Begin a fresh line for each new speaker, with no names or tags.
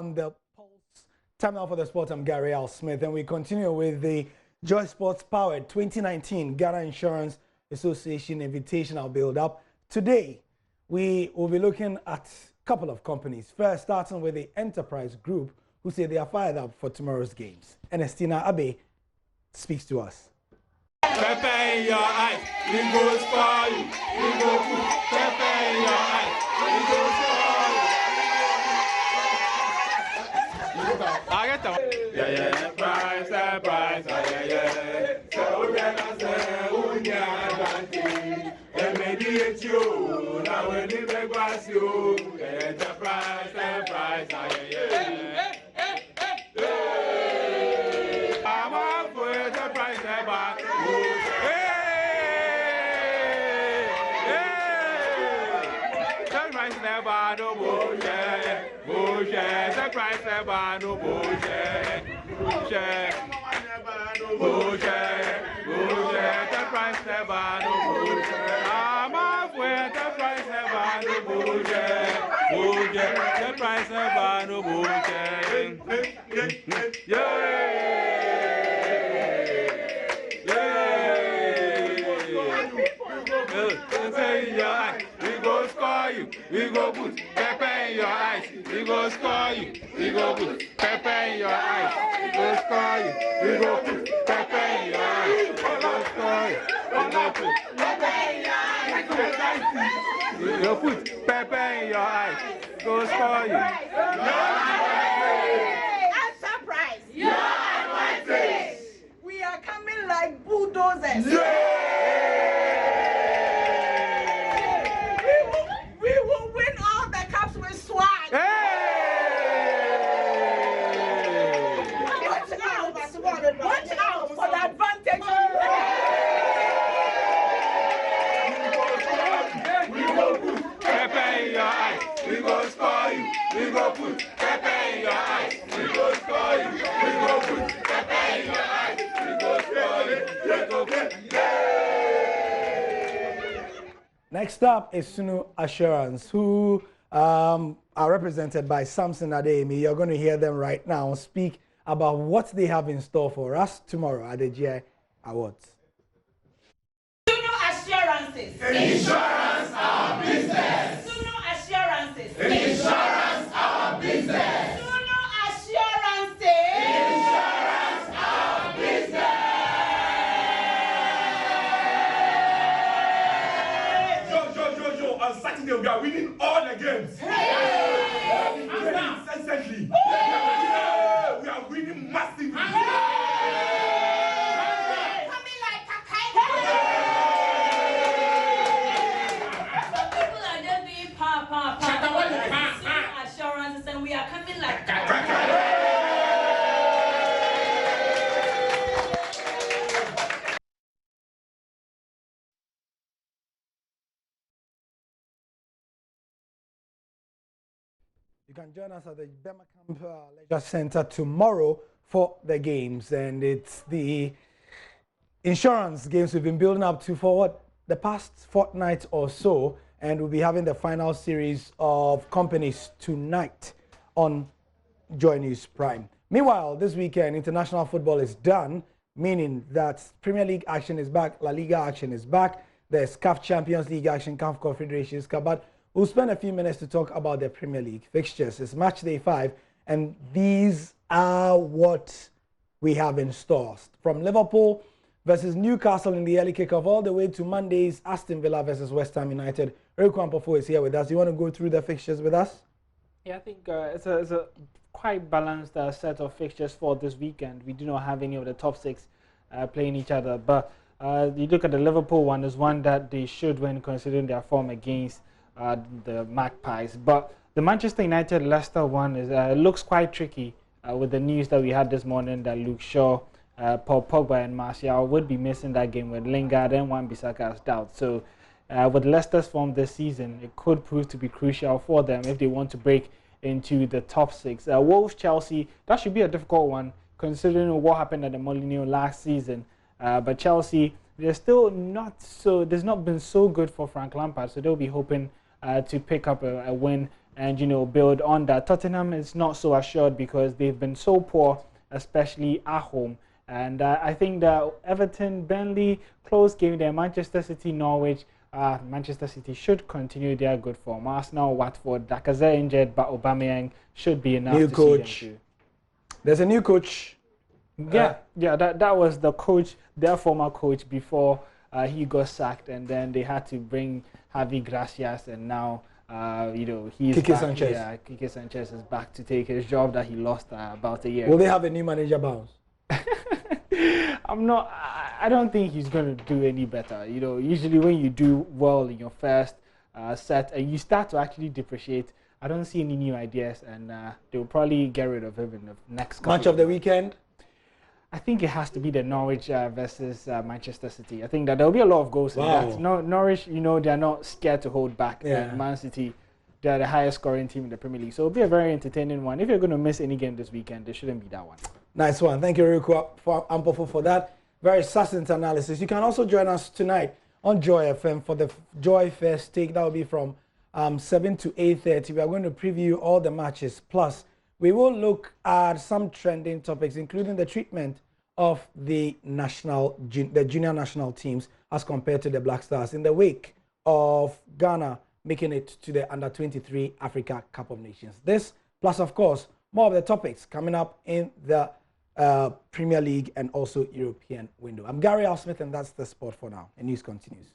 on the Pulse Terminal for the Sport. I'm Gary L. Smith, and we continue with the Joy Sports Powered 2019 Ghana Insurance Association Invitational build-up. Today, we will be looking at a couple of companies. First, starting with the Enterprise Group, who say they are fired up for tomorrow's games. Ernestina Abe speaks to us.
Pepe in your eyes, we go score you. We go put Pepe in your eyes, we go score you. I get them. Yeah, surprise, surprise, yeah. So we can say, Unya, Banty, and maybe it's you. Now we live like was you. Surprise, surprise, yeah. I'm up for the price, surprise, never no bullshit, surprise never no bullshit, bullshit, surprise never no bullshit. I'm off with the price never no bullshit, surprise never no bullshit. We go score you, we go put Pepe in your eyes, we go score you, we go put Pepe in your eyes, we go score you, we go put Pepe in your eyes, we go score you, we go put Pepe in your eyes, we go put Pepe in your eyes, go score you.
I'm surprised. You're advantage. We are coming like bulldozers. Watch out for the advantage.
We go put Pepe in your eyes. We go score you. We go put Pepe in your eyes. We go score you. We go put Pepe in your eyes. We go score you. We go put.
Next up is Sunu Assurance, who are represented by Samson Adeyemi. You're going to hear them right now speak about what they have in store for us tomorrow at the GI Awards.
Sunu Assurances.
Insurance our business.
Sunu Assurances.
Insurance our business.
Sunu Assurances.
Insurance our business. Yo. On Saturday we are winning all the games. Incessantly. We are winning massively.
Coming like a kite. Some people are just being pa. Sunu Assurances, and we are coming like a
You can join us at the Bemakam Leisure Center tomorrow for the games, and it's the insurance games we've been building up to for what, the past fortnight or so, and we'll be having the final series of companies tonight on JoyNews Prime. Meanwhile, this weekend, international football is done, meaning that Premier League action is back, La Liga action is back, there's CAF Champions League action, CAF Confederations Cup, but we'll spend a few minutes to talk about the Premier League fixtures. It's match day 5, and these are what we have in store. From Liverpool versus Newcastle in the early kickoff all the way to Monday's Aston Villa versus West Ham United. Riku Ampofo is here with us. You want to go through the fixtures with us?
Yeah, I think it's a quite balanced set of fixtures for this weekend. We do not have any of the top 6 playing each other, but you look at the Liverpool one, is one that they should win considering their form against the Magpies. But the Manchester United-Leicester one is looks quite tricky with the news that we had this morning that Luke Shaw, Paul Pogba and Martial would be missing that game with Lingard and Wan-Bissaka as doubt. So with Leicester's form this season, it could prove to be crucial for them if they want to break into the top 6. Wolves-Chelsea, that should be a difficult one considering what happened at the Molineux last season. But Chelsea, there's not been so good for Frank Lampard, so they'll be hoping to pick up a win and build on that. Tottenham is not so assured because they've been so poor, especially at home. And I think that Everton, Burnley, close game there. Manchester City, Norwich. Manchester City should continue their good form. Arsenal, Watford, Lacazette injured, but Aubameyang should be enough
new
to
coach.
see them
There's a new coach.
That was the coach, their former coach, before he got sacked, and then they had to bring Javi Gracias, and now he's
Kike
back.
Sanchez.
Yeah, Kike Sanchez is back to take his job that he lost about a year
Will
ago.
they have a new manager bounce?
I don't think he's going to do any better. Usually when you do well in your first set and you start to actually depreciate, I don't see any new ideas, and they'll probably get rid of him in the next couple
Match of the weekend?
I think it has to be the Norwich versus Manchester City. I think that there'll be a lot of goals in that. Norwich, they're not scared to hold back.
Yeah.
And Man City, they're the highest scoring team in the Premier League. So it'll be a very entertaining one. If you're going to miss any game this weekend, there shouldn't be that one.
Nice one. Thank you, Riku, for Ampofo, for that very succinct analysis. You can also join us tonight on Joy FM for the Joy First Take. That will be from 7 to 8:30. We are going to preview all the matches. Plus, we will look at some trending topics, including the treatment of the junior national teams as compared to the Black Stars in the wake of Ghana making it to the Under-23 Africa Cup of Nations. This, plus, of course, more of the topics coming up in the Premier League and also European window. I'm Gary Al Smith, and that's the sport for now. And news continues.